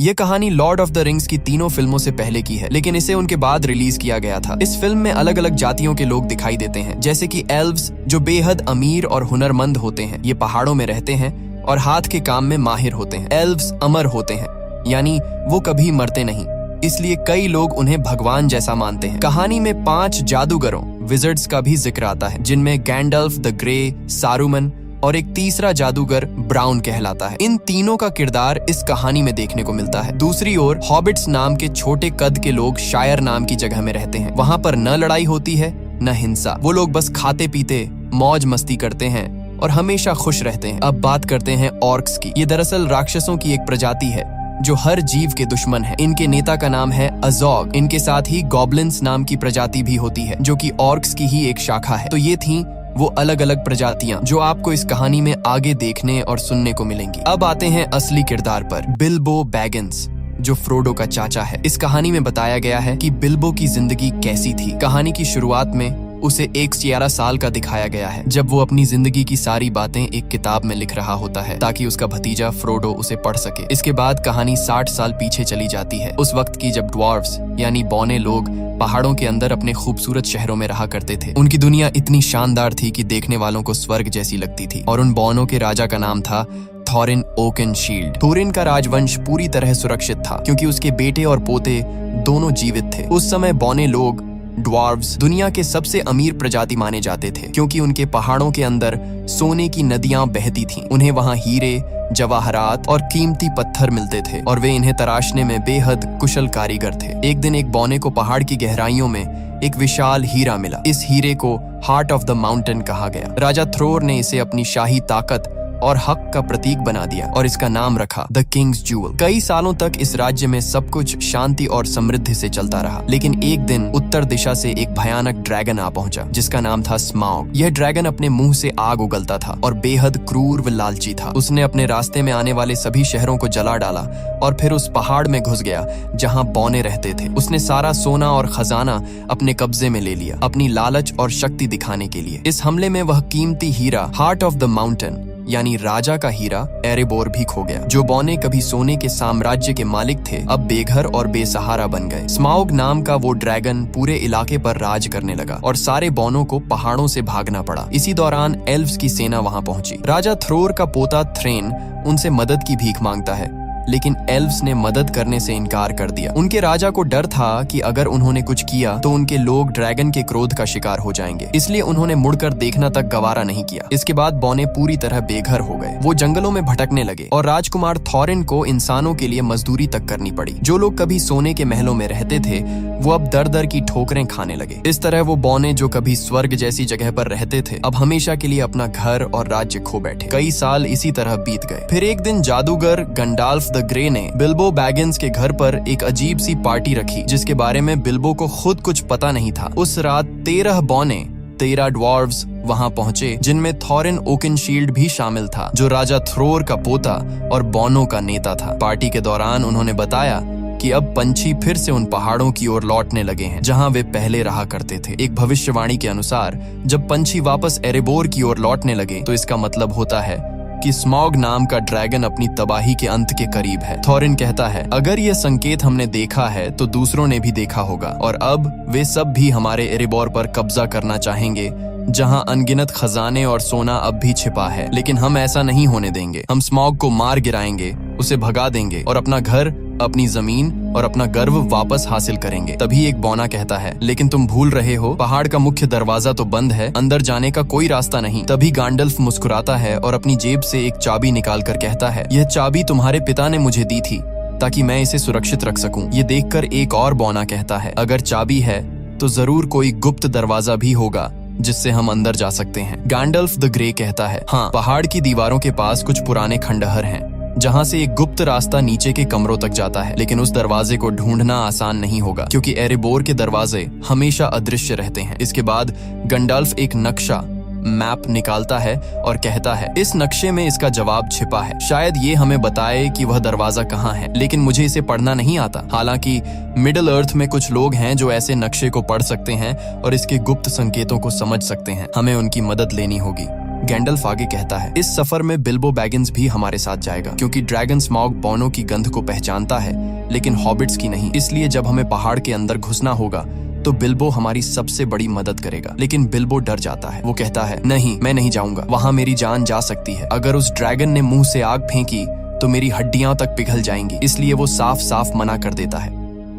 ये कहानी Lord of the rings की तीनों फिल्मों से पहले की है, लेकिन इसे उनके बाद रिलीज किया गया था। इस फिल्म में अलग अलग जातियों के लोग दिखाई देते हैं, जैसे कि एल्व्स जो बेहद अमीर और हुनरमंद होते हैं। ये पहाड़ों में रहते हैं और हाथ के काम में माहिर होते हैं। एल्व्स अमर होते हैं, यानी वो कभी मरते नहीं, इसलिए कई लोग उन्हें भगवान जैसा मानते हैं। कहानी में 5 जादूगरों विजर्ड्स का भी जिक्र आता है, जिनमें गैंडल्फ द ग्रे, सारूमन और एक तीसरा जादूगर ब्राउन कहलाता है। इन तीनों का किरदार इस कहानी में देखने को मिलता है। दूसरी ओर हॉबिट्स नाम के छोटे कद के लोग शायर नाम की जगह में रहते हैं। वहाँ पर न लड़ाई होती है न हिंसा। वो लोग बस खाते पीते मौज मस्ती करते हैं और हमेशा खुश रहते हैं। अब बात करते हैं ऑर्क्स की। ये दरअसल राक्षसों की एक प्रजाति है जो हर जीव के दुश्मन है। इनके नेता का नाम है अजोग। इनके साथ ही गॉब्लिन्स नाम की प्रजाति भी होती है, जो कि ऑर्क्स की ही एक शाखा है। तो ये थी वो अलग अलग प्रजातियां जो आपको इस कहानी में आगे देखने और सुनने को मिलेंगी। अब आते हैं असली किरदार पर, बिल्बो बैगिंस, जो फ्रोडो का चाचा है। इस कहानी में बताया गया है कि बिल्बो की जिंदगी कैसी थी। कहानी की शुरुआत में उसे 11 साल का दिखाया गया है, जब वो अपनी जिंदगी की सारी बातें एक किताब में लिख रहा होता है ताकि उसका भतीजा फ्रोडो उसे पढ़ सके। इसके बाद कहानी 60 साल पीछे चली जाती है, उस वक्त की जब ड्वार्फ्स यानी बौने लोग पहाड़ों के अंदर अपने खूबसूरत शहरों में रहा करते थे। उनकी दुनिया इतनी शानदार थी कि देखने वालों को स्वर्ग जैसी लगती थी। और उन बौनों के राजा का नाम था थॉरिन ओकेनशील्ड। थोरिन का राजवंश पूरी तरह सुरक्षित था क्योंकि उसके बेटे और पोते दोनों जीवित थे। उस समय बौने लोग ड्वार्व्स दुनिया के सबसे अमीर प्रजाति माने जाते थे, क्योंकि उनके पहाड़ों के अंदर सोने की नदियां बहती थीं। उन्हें वहां हीरे, जवाहरात और कीमती पत्थर मिलते थे और वे इन्हें तराशने में बेहद कुशल कारीगर थे। एक दिन एक बौने को पहाड़ की गहराइयों में एक विशाल हीरा मिला। इस हीरे को हार्ट ऑफ द माउंटेन कहा गया। राजा थ्रोर ने इसे अपनी शाही ताकत और हक का प्रतीक बना दिया और इसका नाम रखा द किंग्स जूवल। कई सालों तक इस राज्य में सब कुछ शांति और समृद्धि से चलता रहा, लेकिन एक दिन उत्तर दिशा से एक भयानक ड्रैगन आ पहुंचा, जिसका नाम था स्माउग। यह ड्रैगन अपने मुंह से आग उगलता था और बेहद क्रूर व लालची था। उसने अपने रास्ते में आने वाले सभी शहरों को जला डाला और फिर उस पहाड़ में घुस गया जहाँ बौने रहते थे। उसने सारा सोना और खजाना अपने कब्जे में ले लिया, अपनी लालच और शक्ति दिखाने के लिए। इस हमले में वह कीमती हीरा हार्ट ऑफ द माउंटेन यानी राजा का हीरा एरेबोर भी खो गया। जो बौने कभी सोने के साम्राज्य के मालिक थे, अब बेघर और बेसहारा बन गए। स्माउग नाम का वो ड्रैगन पूरे इलाके पर राज करने लगा और सारे बौनों को पहाड़ों से भागना पड़ा। इसी दौरान एल्व्स की सेना वहां पहुंची। राजा थ्रोर का पोता थ्रेन उनसे मदद की भीख मांगता है, लेकिन एल्व्स ने मदद करने से इनकार कर दिया। उनके राजा को डर था कि अगर उन्होंने कुछ किया तो उनके लोग ड्रैगन के क्रोध का शिकार हो जाएंगे, इसलिए उन्होंने मुड़कर देखना तक गवारा नहीं किया। इसके बाद बौने पूरी तरह बेघर हो गए। वो जंगलों में भटकने लगे और राजकुमार थॉरिन को इंसानों के लिए मजदूरी तक करनी पड़ी। जो लोग कभी सोने के महलों में रहते थे, वो अब दर दर की ठोकरें खाने लगे। इस तरह वो बौने जो कभी स्वर्ग जैसी जगह पर रहते थे, अब हमेशा के लिए अपना घर और राज्य खो बैठे। कई साल इसी तरह बीत गए। फिर एक दिन जादूगर गंडाल्फ द ग्रे ने बिल्बो बैगिंस के घर पर एक अजीब सी पार्टी रखी, जिसके बारे में बिल्बो को खुद कुछ पता नहीं था। उस रात 13 बौने, 13 ड्वार्व्स वहां पहुंचे, जिनमें थॉरिन ओकेनशील्ड भी शामिल था, जो राजा थ्रोर का पोता और बौनों का नेता था। पार्टी के दौरान उन्होंने बताया कि अब पंछी फिर से उन पहाड़ों की ओर लौटने लगे हैं जहां वे पहले रहा करते थे। एक भविष्यवाणी के अनुसार जब पंछी वापस एरेबोर की ओर लौटने लगे तो इसका मतलब होता है कि स्माउग नाम का ड्रैगन अपनी तबाही के अंत के करीब है। थॉरिन कहता है, अगर ये संकेत हमने देखा है तो दूसरों ने भी देखा होगा और अब वे सब भी हमारे एरेबोर पर कब्जा करना चाहेंगे, जहां अनगिनत खजाने और सोना अब भी छिपा है। लेकिन हम ऐसा नहीं होने देंगे। हम स्माउग को मार गिराएंगे, उसे भगा देंगे और अपना घर, अपनी जमीन और अपना गर्व वापस हासिल करेंगे। तभी एक बौना कहता है, लेकिन तुम भूल रहे हो, पहाड़ का मुख्य दरवाजा तो बंद है, अंदर जाने का कोई रास्ता नहीं। तभी गैंडल्फ मुस्कुराता है और अपनी जेब से एक चाबी निकाल कर कहता है, यह चाबी तुम्हारे पिता ने मुझे दी थी ताकि मैं इसे सुरक्षित रख सकूं। ये देखकर एक और बौना कहता है, अगर चाबी है तो जरूर कोई गुप्त दरवाजा भी होगा जिससे हम अंदर जा सकते हैं। गैंडल्फ द ग्रे कहता है, हाँ, पहाड़ की दीवारों के पास कुछ पुराने खंडहर हैं जहां से एक गुप्त रास्ता नीचे के कमरों तक जाता है, लेकिन उस दरवाजे को ढूंढना आसान नहीं होगा क्योंकि एरेबोर के दरवाजे हमेशा अदृश्य रहते हैं। इसके बाद गंडाल्फ एक नक्शा मैप निकालता है और कहता है, इस नक्शे में इसका जवाब छिपा है। शायद ये हमें बताए कि वह दरवाजा कहाँ है, लेकिन मुझे इसे पढ़ना नहीं आता। हालांकि मिडिल अर्थ में कुछ लोग हैं जो ऐसे नक्शे को पढ़ सकते हैं और इसके गुप्त संकेतों को समझ सकते हैं। हमें उनकी मदद लेनी होगी। गैंडल्फ आगे कहता है, इस सफर में बिल्बो बैगिंस भी हमारे साथ जाएगा, क्योंकि ड्रैगन स्मॉग बौनों की गंध को पहचानता है लेकिन हॉबिट्स की नहीं। इसलिए जब हमें पहाड़ के अंदर घुसना होगा तो बिल्बो हमारी सबसे बड़ी मदद करेगा। लेकिन बिल्बो डर जाता है। वो कहता है, नहीं, मैं नहीं जाऊंगा, वहां मेरी जान जा सकती है। अगर उस ड्रैगन ने मुंह से आग फेंकी तो मेरी हड्डियां तक पिघल जाएंगी। इसलिए वो साफ साफ मना कर देता है।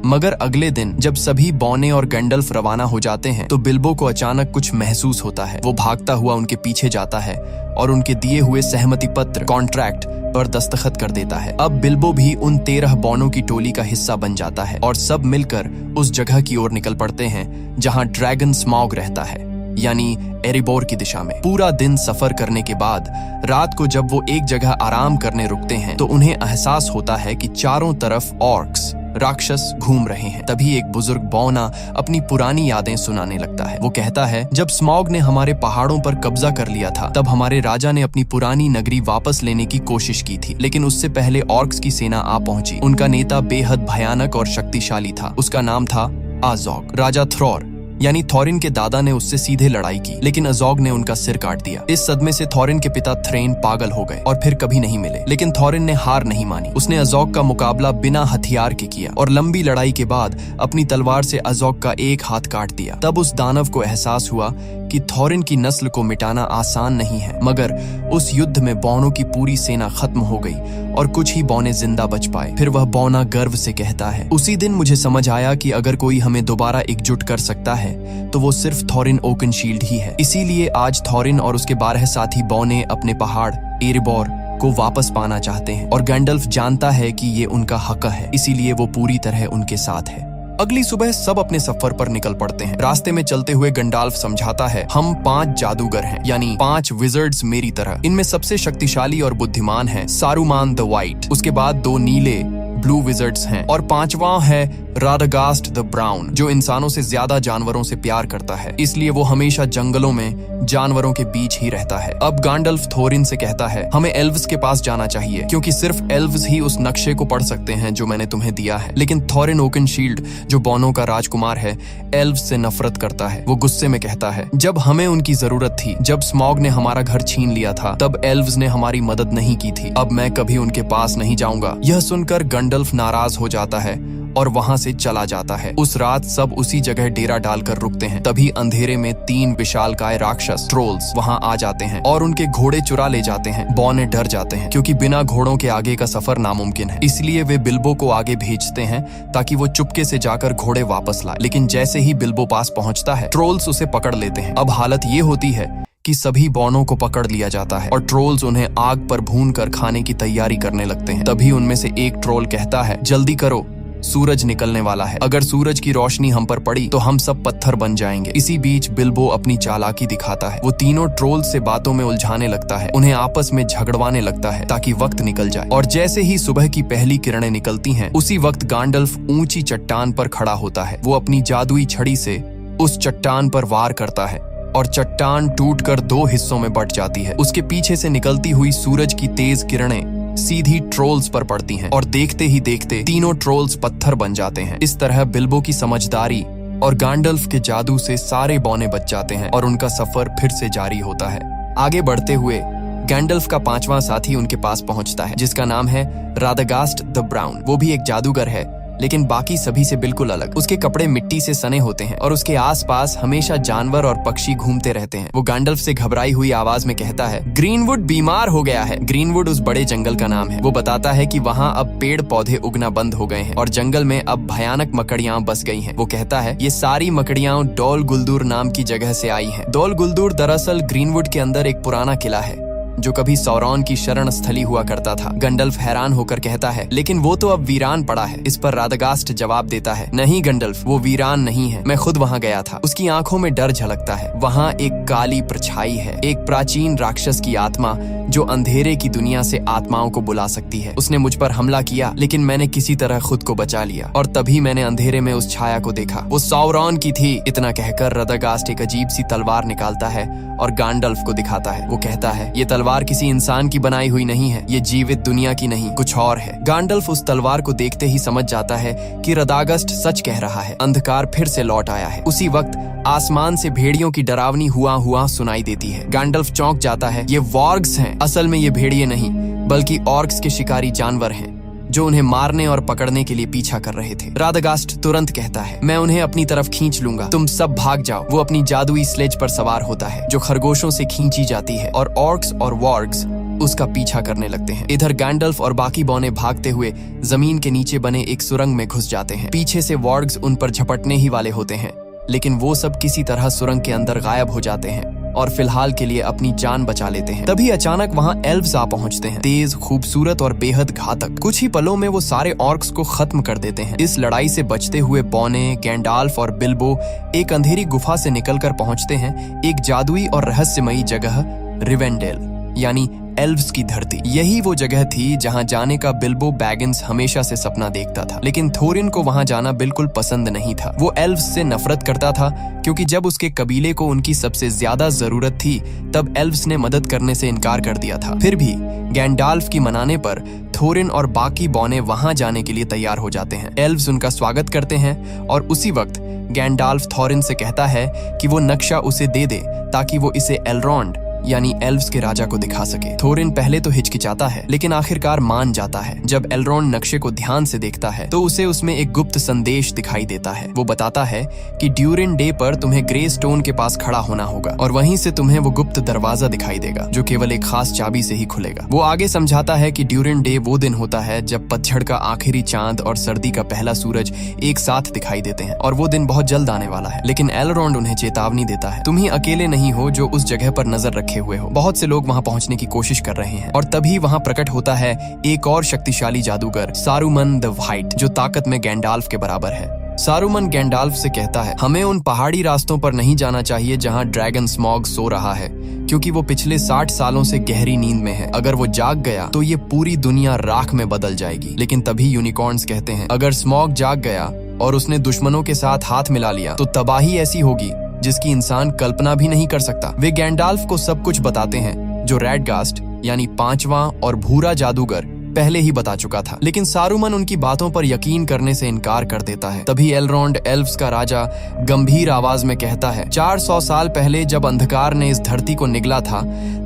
मगर अगले दिन जब सभी बौने और गैंडल्फ रवाना हो जाते हैं तो बिल्बो को अचानक कुछ महसूस होता है। वो भागता हुआ उनके पीछे जाता है और उनके दिए हुए सहमति पत्र कॉन्ट्रैक्ट पर दस्तखत कर देता है। अब बिल्बो भी उन 13 बौनों की टोली का हिस्सा बन जाता है और सब मिलकर उस जगह की ओर निकल पड़ते हैं जहां ड्रैगन स्मॉग रहता है, यानी एरिबोर की दिशा में। पूरा दिन सफर करने के बाद रात को जब वो एक जगह आराम करने रुकते हैं तो उन्हें एहसास होता है कि चारों तरफ ऑर्क्स राक्षस घूम रहे हैं। तभी एक बुजुर्ग बौना अपनी पुरानी यादें सुनाने लगता है। वो कहता है, जब स्मॉग ने हमारे पहाड़ों पर कब्जा कर लिया था तब हमारे राजा ने अपनी पुरानी नगरी वापस लेने की कोशिश की थी, लेकिन उससे पहले ऑर्क्स की सेना आ पहुंची। उनका नेता बेहद भयानक और शक्तिशाली था। उसका नाम था आजोग। राजा थ्रॉर यानी थॉरिन के दादा ने उससे सीधे लड़ाई की, लेकिन अजोग ने उनका सिर काट दिया। इस सदमे से थॉरिन के पिता थ्रेन पागल हो गए और फिर कभी नहीं मिले। लेकिन थॉरिन ने हार नहीं मानी। उसने अजोग का मुकाबला बिना हथियार के किया और लंबी लड़ाई के बाद अपनी तलवार से अजोग का एक हाथ काट दिया। तब उस दानव को एहसास हुआ कि थॉरिन की नस्ल को मिटाना आसान नहीं है। मगर उस युद्ध में बौनों की पूरी सेना खत्म हो गई और कुछ ही बौने जिंदा बच पाए। फिर वह बौना गर्व से कहता है, उसी दिन मुझे समझ आया कि अगर कोई हमें दोबारा एकजुट कर सकता है तो वो सिर्फ थॉरिन ओकनशील्ड ही है। इसीलिए आज थॉरिन और उसके 12 साथी बौने अपने पहाड़ एरिबोर को वापस पाना चाहते हैं और गैंडल्फ जानता है कि ये उनका हक है, इसीलिए वो पूरी तरह उनके साथ है। अगली सुबह सब अपने सफर पर निकल पड़ते हैं। रास्ते में चलते हुए गंडाल्फ समझाता है, हम 5 जादूगर हैं, यानी 5 विजर्ड्स मेरी तरह। इनमें सबसे शक्तिशाली और बुद्धिमान है सारूमान द वाइट, उसके बाद 2 नीले ब्लू विजर्ड्स हैं और 5वां है राडागास्ट द ब्राउन, जो इंसानों से ज्यादा जानवरों से प्यार करता है, इसलिए वो हमेशा जंगलों में जानवरों के बीच ही रहता है। अब गैंडल्फ थोरिन से कहता है, हमें एल्व्स के पास जाना चाहिए, क्योंकि सिर्फ एल्व्स ही उस नक्शे को पढ़ सकते हैं जो मैंने तुम्हें दिया है। लेकिन थॉरिन ओकनशील्ड, जो बौनों का राजकुमार है, एल्व्स से नफरत करता है। वो गुस्से में कहता है, जब हमें उनकी जरूरत थी, जब स्मॉग ने हमारा घर छीन लिया था, तब एल्व्स ने हमारी मदद नहीं की थी। अब मैं कभी उनके पास नहीं जाऊंगा। यह सुनकर गैंडल्फ नाराज हो जाता है और वहां से चला जाता है। उस रात सब उसी जगह डेरा डालकर रुकते हैं। तभी अंधेरे में 3 विशालकाय राक्षस ट्रोल्स वहां आ जाते हैं और उनके घोड़े चुरा ले जाते हैं। बौने डर जाते हैं क्योंकि बिना घोड़ों के आगे का सफर नामुमकिन है। इसलिए वे बिल्बो को आगे भेजते हैं ताकि वो चुपके से जाकर घोड़े वापस लाए। लेकिन जैसे ही बिल्बो पास पहुंचता है, ट्रोल्स उसे पकड़ लेते हैं। अब हालत ये होती है कि सभी बौनों को पकड़ लिया जाता है और ट्रोल्स उन्हें आग पर भून कर खाने की तैयारी करने लगते हैं। तभी उनमें से एक ट्रोल कहता है, जल्दी करो, सूरज निकलने वाला है। अगर सूरज की रोशनी हम पर पड़ी तो हम सब पत्थर बन जाएंगे। इसी बीच बिल्बो अपनी चालाकी दिखाता है। वो तीनों ट्रोल्स से बातों में उलझाने लगता है, उन्हें आपस में झगड़वाने लगता है ताकि वक्त निकल जाए। और जैसे ही सुबह की पहली किरणें निकलती हैं, उसी वक्त गैंडल्फ ऊंची चट्टान पर खड़ा होता है। वो अपनी जादुई छड़ी से उस चट्टान पर वार करता है और चट्टान टूटकर 2 हिस्सों में बंट जाती है। उसके पीछे से निकलती हुई सूरज की तेज किरणें सीधी ट्रोल्स पर पड़ती हैं और देखते ही देखते तीनों ट्रोल्स पत्थर बन जाते हैं। इस तरह बिल्बो की समझदारी और गैंडल्फ के जादू से सारे बौने बच जाते हैं और उनका सफर फिर से जारी होता है। आगे बढ़ते हुए गैंडल्फ का 5वां साथी उनके पास पहुंचता है, जिसका नाम है राडागास्ट द ब्राउन। वो भी एक जादूगर है, लेकिन बाकी सभी से बिल्कुल अलग। उसके कपड़े मिट्टी से सने होते हैं और उसके आसपास हमेशा जानवर और पक्षी घूमते रहते हैं। वो गैंडल्फ से घबराई हुई आवाज में कहता है, ग्रीनवुड बीमार हो गया है। ग्रीनवुड उस बड़े जंगल का नाम है। वो बताता है कि वहाँ अब पेड़ पौधे उगना बंद हो गए हैं और जंगल में अब भयानक मकड़ियां बस गई हैं। वो कहता है, ये सारी मकड़ियां डोल गुलदूर नाम की जगह से आई हैं। डोल गुलदूर दरअसल ग्रीनवुड के अंदर एक पुराना किला है जो कभी सौरॉन की शरण स्थली हुआ करता था। गैंडल्फ हैरान होकर कहता है, लेकिन वो तो अब वीरान पड़ा है। इस पर राडागास्ट जवाब देता है, नहीं गैंडल्फ, वो वीरान नहीं है, मैं खुद वहाँ गया था। उसकी आंखों में डर झलकता है। वहाँ एक काली परछाई है, एक प्राचीन राक्षस की आत्मा जो अंधेरे की दुनिया से आत्माओं को बुला सकती है। उसने मुझ पर हमला किया, लेकिन मैंने किसी तरह खुद को बचा लिया और तभी मैंने अंधेरे में उस छाया को देखा। वो सौरॉन की थी। इतना कहकर राडागास्ट एक अजीब सी तलवार निकालता है और गैंडल्फ को दिखाता है। वो कहता है, ये तलवार तलवार किसी इंसान की बनाई हुई नहीं है, ये जीवित दुनिया की नहीं, कुछ और है। गांडल्फ उस तलवार को देखते ही समझ जाता है कि रदागस्ट सच कह रहा है। अंधकार फिर से लौट आया है। उसी वक्त आसमान से भेड़ियों की डरावनी हुआ सुनाई देती है। गांडल्फ चौंक जाता है। ये वॉर्ग्स हैं। असल में ये भेड़िए नहीं, बल्कि ऑर्क्स के शिकारी जानवर हैं जो उन्हें मारने और पकड़ने के लिए पीछा कर रहे थे। रादागास्ट तुरंत कहता है, मैं उन्हें अपनी तरफ खींच लूंगा, तुम सब भाग जाओ। वो अपनी जादुई स्लेज पर सवार होता है जो खरगोशों से खींची जाती है और ऑर्क्स और वॉर्ग्स उसका पीछा करने लगते हैं। इधर गैंडल्फ और बाकी बौने भागते हुए जमीन के नीचे बने एक सुरंग में घुस जाते हैं। पीछे से वॉर्ग्स उन पर झपटने ही वाले होते हैं, लेकिन वो सब किसी तरह सुरंग के अंदर गायब हो जाते हैं और फिलहाल के लिए अपनी जान बचा लेते हैं। तभी अचानक वहाँ एल्व्स आ पहुँचते हैं, तेज, खूबसूरत और बेहद घातक। कुछ ही पलों में वो सारे ऑर्क्स को खत्म कर देते हैं। इस लड़ाई से बचते हुए बौने, गैंडाल्फ और बिल्बो एक अंधेरी गुफा से निकलकर पहुँचते हैं एक जादुई और रहस्यमयी जगह, रिवेंडेल यानी एल्व्स की धरती। यही वो जगह थी जहां जाने का बिल्बो बैगिंस हमेशा से सपना देखता था, लेकिन थोरिन को वहां जाना बिल्कुल पसंद नहीं था। वो एल्व्स से नफरत करता था क्योंकि जब उसके कबीले को उनकी सबसे ज्यादा जरूरत थी तब एल्व्स ने मदद करने से इनकार कर दिया था। फिर भी गैंडाल्फ की मनाने पर थोरिन और बाकी बौने वहां जाने के लिए तैयार हो जाते हैं। एल्व्स उनका स्वागत करते हैं और उसी वक्त गैंडाल्फ थोरिन से कहता है कि वो नक्शा उसे दे दे ताकि वो इसे एलरॉन्ड यानी एल्व्स के राजा को दिखा सके। थोरिन पहले तो हिचकिचाता है, लेकिन आखिरकार मान जाता है। जब एलरॉन्ड नक्शे को ध्यान से देखता है तो उसे उसमें एक गुप्त संदेश दिखाई देता है। वो बताता है कि ड्यूरिन डे पर तुम्हें ग्रे स्टोन के पास खड़ा होना होगा और वहीं से तुम्हें वो गुप्त दरवाजा दिखाई देगा जो केवल एक खास चाबी से ही खुलेगा। वो आगे समझाता है कि ड्यूरिन डे वो दिन होता है जब पतझड़ का आखिरी चांद और सर्दी का पहला सूरज एक साथ दिखाई देते हैं और वो दिन बहुत जल्द आने वाला है। लेकिन एलरॉन्ड उन्हें चेतावनी देता है, तुम ही अकेले नहीं हो जो उस जगह पर नजर रखे हुए हो, बहुत से लोग वहां पहुंचने की कोशिश कर रहे हैं। और तभी वहां प्रकट होता है एक और शक्तिशाली जादूगर, सारूमन द व्हाइट, जो ताकत में गैंडाल्फ के बराबर है। सारूमन गैंडाल्फ से कहता है, हमें उन पहाड़ी रास्तों पर नहीं जाना चाहिए जहां ड्रैगन स्मॉग सो रहा है, क्योंकि वो पिछले 60 सालों से गहरी नींद में है। अगर वो जाग गया तो ये पूरी दुनिया राख में बदल जाएगी। लेकिन तभी यूनिकॉर्न्स कहते हैं, अगर स्मॉग जाग गया और उसने दुश्मनों के साथ हाथ मिला लिया तो तबाही ऐसी होगी जिसकी इंसान कल्पना भी नहीं कर सकता। वे गैंडाल्फ को सब कुछ बताते हैं जो रैडगास्ट यानी 5वां और भूरा जादूगर पहले ही बता चुका था, लेकिन सारूमन उनकी बातों पर यकीन करने से इनकार कर देता है। तभी एलरॉन्ड एल्व्स का राजा गंभीर आवाज में कहता है, 400 साल पहले जब अंधकार ने इस धरती को निगला था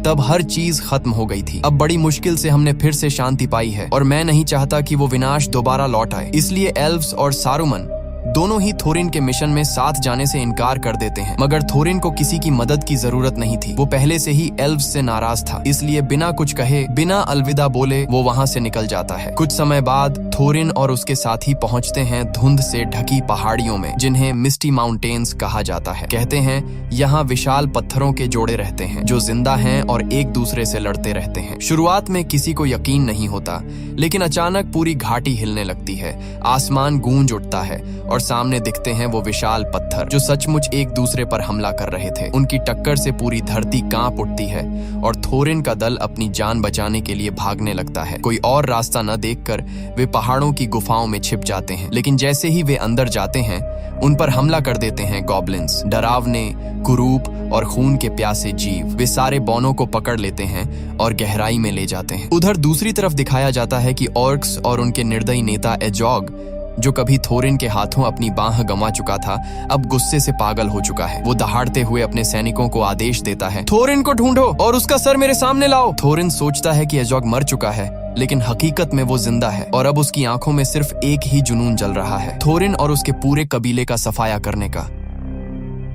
तब हर चीज खत्म हो गई थी। अब बड़ी मुश्किल से हमने फिर से शांति पाई है और मैं नहीं चाहता कि वो विनाश दोबारा लौट आए। इसलिए एल्व्स और सारूमन दोनों ही थोरिन के मिशन में साथ जाने से इनकार कर देते हैं। मगर थोरिन को किसी की मदद की जरूरत नहीं थी। वो पहले से ही एल्व्स से नाराज था, इसलिए बिना कुछ कहे, बिना अलविदा बोले वो वहां से निकल जाता है। कुछ समय बाद थोरिन और उसके साथी पहुंचते हैं धुंध से ढकी पहाड़ियों में, जिन्हें मिस्टी माउंटेन्स कहा जाता है। कहते हैं यहाँ विशाल पत्थरों के जोड़े रहते हैं जो जिंदा हैं और एक दूसरे से लड़ते रहते हैं। शुरुआत में किसी को यकीन नहीं होता, लेकिन अचानक पूरी घाटी हिलने लगती है, आसमान गूंज उठता है और सामने दिखते हैं वो विशाल पत्थर जो सचमुच एक दूसरे पर हमला कर रहे थे। उनकी टक्कर से पूरी धरती कांप उठती है और थोरिन का दल अपनी जान बचाने के लिए भागने लगता है। कोई और रास्ता न देखकर वे पहाड़ों की गुफाओं में छिप जाते हैं, लेकिन जैसे ही वे अंदर जाते हैं उन पर हमला कर देते हैं गॉब्लिन्स, डरावने, कुरूप और खून के प्यासे जीव। वे सारे बौनों को पकड़ लेते हैं और गहराई में ले जाते हैं। उधर दूसरी तरफ दिखाया जाता है कि ऑर्क्स और उनके निर्दयी नेता एजॉग, जो कभी थोरिन के हाथों अपनी बाह गंवा चुका था, अब गुस्से से पागल हो चुका है। वो दहाड़ते हुए अपने सैनिकों को आदेश देता है, थोरिन को ढूंढो और उसका सर मेरे सामने लाओ। थोरिन सोचता है कि एजॉग मर चुका है, लेकिन हकीकत में वो जिंदा है और अब उसकी आंखों में सिर्फ एक ही जुनून जल रहा है, थोरिन और उसके पूरे कबीले का सफाया करने का।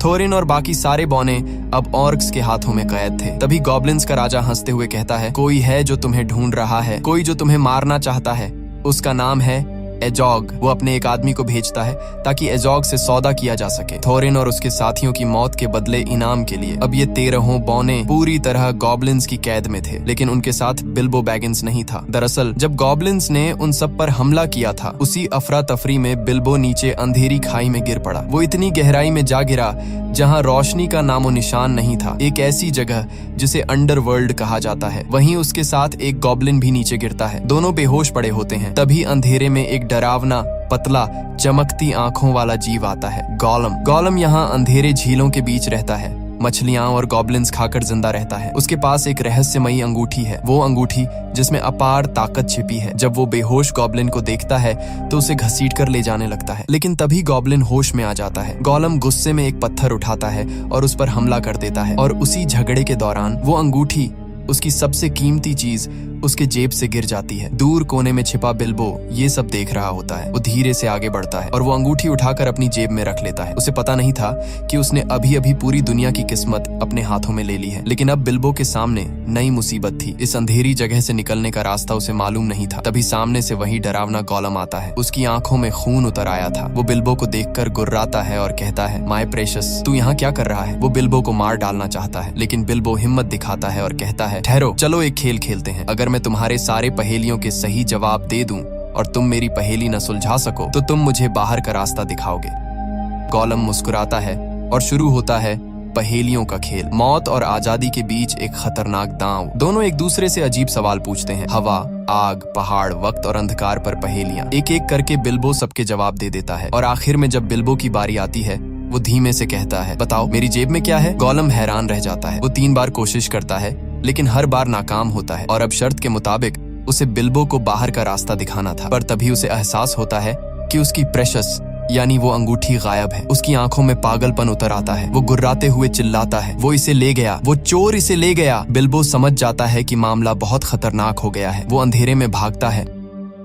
थोरिन और बाकी सारे बौने अब ऑर्क्स के हाथों में कैद थे। तभी गॉब्लिन्स का राजा हंसते हुए कहता है, कोई है जो तुम्हें ढूंढ रहा है, कोई जो तुम्हें मारना चाहता है, उसका नाम है एजॉग। वो अपने एक आदमी को भेजता है ताकि एजॉग से सौदा किया जा सके, थोरिन और उसके साथियों की मौत के बदले इनाम के लिए। अब ये 13 बौने पूरी तरह गॉब्लिन्स की कैद में थे, लेकिन उनके साथ बिल्बो बैगिंस नहीं था। दरअसल जब गॉब्लिन्स ने उन सब पर हमला किया था, उसी अफरा तफरी में बिल्बो नीचे अंधेरी खाई में गिर पड़ा। वो इतनी गहराई में जा गिरा जहां रोशनी का नामो निशान नहीं था, एक ऐसी जगह जिसे अंडरवर्ल्ड कहा जाता है। वहीं उसके साथ एक गॉब्लिन भी नीचे गिरता है। दोनों बेहोश पड़े होते हैं। तभी अंधेरे में एक डरावना, पतला, चमकती आंखों वाला जीव आता है, गॉलम। गॉलम यहाँ अंधेरे झीलों के बीच रहता है मछलियां और गॉब्लिन्स खाकर जिंदा रहता है। उसके पास एक रहस्यमयी अंगूठी है, वो अंगूठी जिसमें अपार ताकत छिपी है। जब वो बेहोश गॉब्लिन को देखता है तो उसे घसीटकर ले जाने लगता है, लेकिन तभी गॉब्लिन होश में आ जाता है। गोलम गुस्से में एक पत्थर उठाता है और उस पर हमला कर देता है, और उसी झगड़े के दौरान वो अंगूठी, उसकी सबसे कीमती चीज, उसके जेब से गिर जाती है। दूर कोने में छिपा बिल्बो ये सब देख रहा होता है। वो धीरे से आगे बढ़ता है और वो अंगूठी उठाकर अपनी जेब में रख लेता है। उसे पता नहीं था कि उसने अभी अभी पूरी दुनिया की किस्मत अपने हाथों में ले ली है, लेकिन अब बिल्बो के सामने नई मुसीबत थी। इस अंधेरी जगह से निकलने का रास्ता उसे मालूम नहीं था। तभी सामने से वही डरावना गोलम आता है। उसकी आंखों में खून उतर आया था। वो बिल्बो को देखकर गुर्राता है और कहता है, माय प्रेशस, तू यहाँ क्या कर रहा है? वो बिल्बो को मार डालना चाहता है, लेकिन बिल्बो हिम्मत दिखाता है और कहता है, ठहरो, चलो एक खेल खेलते हैं। अगर मैं तुम्हारे सारे पहेलियों के सही जवाब दे दूं और तुम मेरी पहेली न सुलझा सको तो तुम मुझे बाहर का रास्ता दिखाओगे। गोलम मुस्कुराता है और शुरू होता है पहेलियों का खेल। मौत और आजादी के बीच एक खतरनाक दांव। दोनों एक दूसरे से अजीब सवाल पूछते हैं। हवा, आग, पहाड़, वक्त और अंधकार पर पहेलियां। एक एक करके बिल्बो सबके जवाब दे देता है, और आखिर में जब बिल्बो की बारी आती है वो धीमे से कहता है, बताओ मेरी जेब में क्या है? गोलम हैरान रह जाता है। वो 3 बार कोशिश करता है, लेकिन हर बार नाकाम होता है, और अब शर्त के मुताबिक उसे बिल्बो को बाहर का रास्ता दिखाना था। पर तभी उसे एहसास होता है कि उसकी प्रेशस यानी वो अंगूठी गायब है। उसकी आंखों में पागलपन उतर आता है। वो गुर्राते हुए चिल्लाता है, वो इसे ले गया, वो चोर इसे ले गया। बिल्बो समझ जाता है कि मामला बहुत खतरनाक हो गया है। वो अंधेरे में भागता है,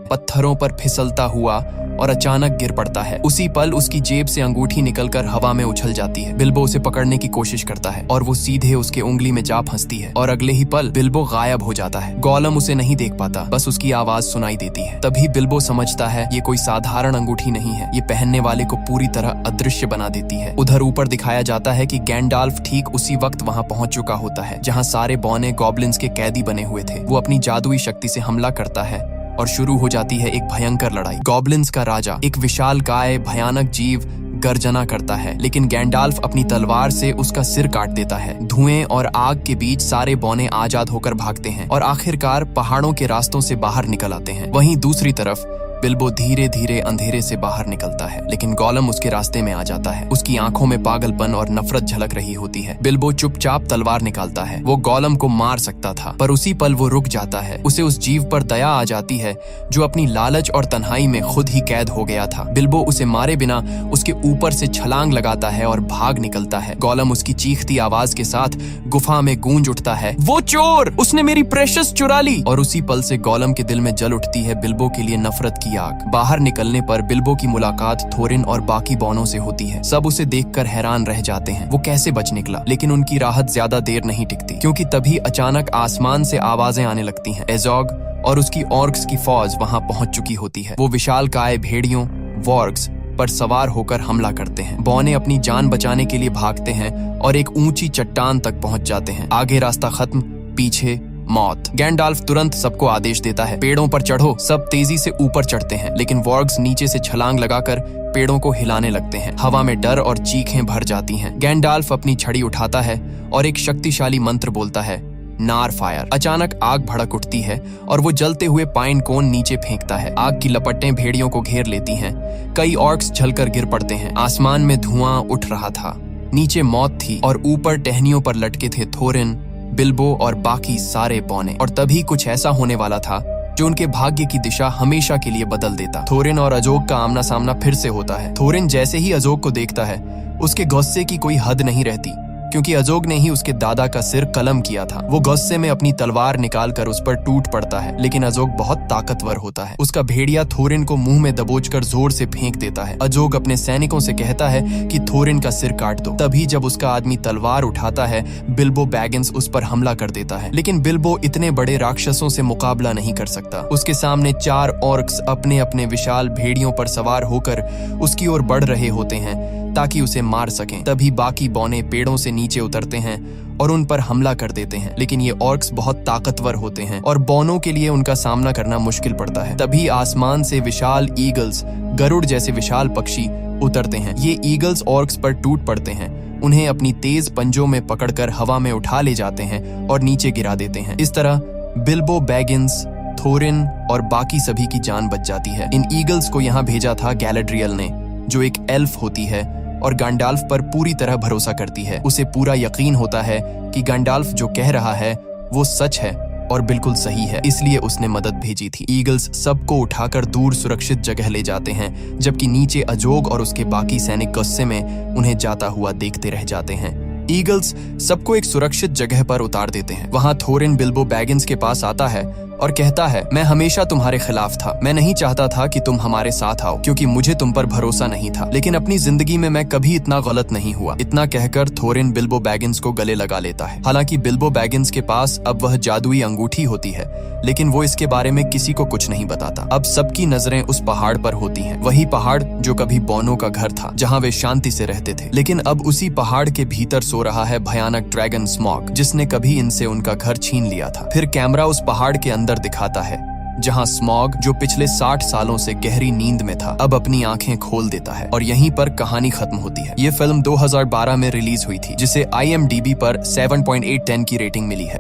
पत्थरों पर फिसलता हुआ, और अचानक गिर पड़ता है। उसी पल उसकी जेब से अंगूठी निकलकर हवा में उछल जाती है। बिल्बो उसे पकड़ने की कोशिश करता है और वो सीधे उसके उंगली में जा फंसती है, और अगले ही पल बिल्बो गायब हो जाता है। गोलम उसे नहीं देख पाता, बस उसकी आवाज सुनाई देती है। तभी बिल्बो समझता है ये कोई साधारण अंगूठी नहीं है, ये पहनने वाले को पूरी तरह अदृश्य बना देती है। उधर ऊपर दिखाया जाता है कि गैंडाल्फ ठीक उसी वक्त वहां पहुंच चुका होता है जहां सारे बौने गॉब्लिन्स के कैदी बने हुए थे। वो अपनी जादुई शक्ति से हमला करता है और शुरू हो जाती है एक भयंकर लड़ाई। गॉब्लिन्स का राजा, एक विशालकाय भयानक जीव, गर्जना करता है, लेकिन गैंडाल्फ अपनी तलवार से उसका सिर काट देता है। धुएं और आग के बीच सारे बौने आजाद होकर भागते हैं और आखिरकार पहाड़ों के रास्तों से बाहर निकल आते हैं। वहीं दूसरी तरफ बिल्बो धीरे धीरे अंधेरे से बाहर निकलता है, लेकिन गोलम उसके रास्ते में आ जाता है। उसकी आंखों में पागलपन और नफरत झलक रही होती है। बिल्बो चुपचाप तलवार निकालता है। वो गोलम को मार सकता था, पर उसी पल वो रुक जाता है। उसे उस जीव पर दया आ जाती है जो अपनी लालच और तन्हाई में खुद ही कैद हो गया था। बिल्बो उसे मारे बिना उसके ऊपर से छलांग लगाता है और भाग निकलता है। गोलम उसकी चीखती आवाज के साथ गुफा में गूंज उठता है, वो चोर, उसने मेरी प्रेशस चुरा ली। और उसी पल से गोलम के दिल में जल उठती है बिल्बो के लिए नफरत की आग। बाहर निकलने पर बिल्बो की मुलाकात थोरिन और बाकी बौनों से होती है। सब उसे देखकर हैरान रह जाते हैं, वो कैसे बच निकला। लेकिन उनकी राहत ज्यादा देर नहीं टिकती, क्योंकि तभी अचानक आसमान से आवाजें आने लगती हैं। एजोग और उसकी ऑर्क्स की फौज वहां पहुंच चुकी होती है। वो विशालकाय भेड़ियों, वॉर्ग्स पर सवार होकर हमला करते हैं। बौने अपनी जान बचाने के लिए भागते हैं और एक ऊंची चट्टान तक पहुंच जाते हैं। आगे रास्ता खत्म, पीछे मौत। गैंडाल्फ तुरंत सबको आदेश देता है, पेड़ों पर चढ़ो। सब तेजी से ऊपर चढ़ते हैं, लेकिन वॉर्ग्स नीचे से छलांग लगाकर पेड़ों को हिलाने लगते हैं। हवा में डर और चीखें भर जाती हैं। गैंडाल्फ अपनी छड़ी उठाता है और एक शक्तिशाली मंत्र बोलता है, नार फायर। अचानक आग भड़क उठती है और वो जलते हुए पाइन कोन नीचे फेंकता है। आग की लपटें भेड़ियों को घेर लेती हैं। कई ऑर्क्स जलकर गिर पड़ते हैं। आसमान में धुआं उठ रहा था। नीचे मौत थी और ऊपर टहनियों पर लटके थे थोरिन, बिल्बो और बाकी सारे बौने। और तभी कुछ ऐसा होने वाला था जो उनके भाग्य की दिशा हमेशा के लिए बदल देता। थोरिन और अजोग का आमना सामना फिर से होता है। थोरिन जैसे ही अजोग को देखता है, उसके गुस्से की कोई हद नहीं रहती, क्योंकि अजोग ने ही उसके दादा का सिर कलम किया था। वो गुस्से में अपनी तलवार निकालकर उस पर टूट पड़ता है, लेकिन अजोग बहुत ताकतवर होता है। उसका भेड़िया थोरिन को मुंह में दबोचकर जोर से फेंक देता है। अजोग अपने सैनिकों से कहता है कि थोरिन का सिर काट दो। तभी जब उसका आदमी तलवार उठाता है, बिल्बो बैगिंस उस पर हमला कर देता है, लेकिन बिल्बो इतने बड़े राक्षसों से मुकाबला नहीं कर सकता। उसके सामने 4 ऑर्क्स अपने अपने विशाल भेड़ियों पर सवार होकर उसकी ओर बढ़ रहे होते हैं ताकि उसे मार सकें। तभी बाकी बौने पेड़ों से नीचे उतरते हैं और उन पर हमला कर देते हैं, लेकिन ये ऑर्क्स बहुत ताकतवर होते हैं और बौनों के लिए उनका सामना करना मुश्किल पड़ता है। तभी आसमान से विशाल ईगल्स, गरुड़ जैसे विशाल पक्षी उतरते हैं। ये ईगल्स ऑर्क्स पर टूट पड़ते हैं, उन्हें अपनी तेज पंजों में पकड़कर हवा में उठा ले जाते हैं और नीचे गिरा देते हैं। इस तरह बिल्बो बैगिंस, थोरिन और बाकी सभी की जान बच जाती है। इन ईगल्स को यहाँ भेजा था गैलाड्रियल ने, जो एक एल्फ होती है और गैंडाल्फ पर पूरी तरह भरोसा करती है। उसे पूरा यकीन होता है कि गैंडाल्फ जो कह रहा है वो सच है और बिल्कुल सही है, इसलिए उसने मदद भेजी थी। ईगल्स सबको उठाकर दूर सुरक्षित जगह ले जाते हैं, जबकि नीचे अजोग और उसके बाकी सैनिक गुस्से में उन्हें जाता हुआ देखते रह जाते हैं। ईगल्स सबको एक सुरक्षित जगह पर उतार देते हैं। वहां थोरिन बिल्बो बैगिंस के पास आता है और कहता है, मैं हमेशा तुम्हारे खिलाफ था। मैं नहीं चाहता था कि तुम हमारे साथ आओ क्योंकि मुझे तुम पर भरोसा नहीं था, लेकिन अपनी जिंदगी में मैं कभी इतना गलत नहीं हुआ। इतना कहकर थोरिन बिल्बो बैगिंस को गले लगा लेता है। हालांकि बिल्बो बैगिंस के पास अब वह जादुई अंगूठी होती है, लेकिन वो इसके बारे में किसी को कुछ नहीं बताता। अब सबकी नजरें उस पहाड़ पर होती हैं, वही पहाड़ जो कभी बोनो का घर था, जहाँ वे शांति से रहते थे। लेकिन अब उसी पहाड़ के भीतर सो रहा है भयानक ड्रैगन स्मॉग, जिसने कभी इनसे उनका घर छीन लिया था। फिर कैमरा उस पहाड़ के अंदर दिखाता है, जहां स्मॉग, जो पिछले 60 सालों से गहरी नींद में था, अब अपनी आंखें खोल देता है और यहीं पर कहानी खत्म होती है। ये फिल्म 2012 में रिलीज हुई थी, जिसे IMDb पर 7.8/10 की रेटिंग मिली है।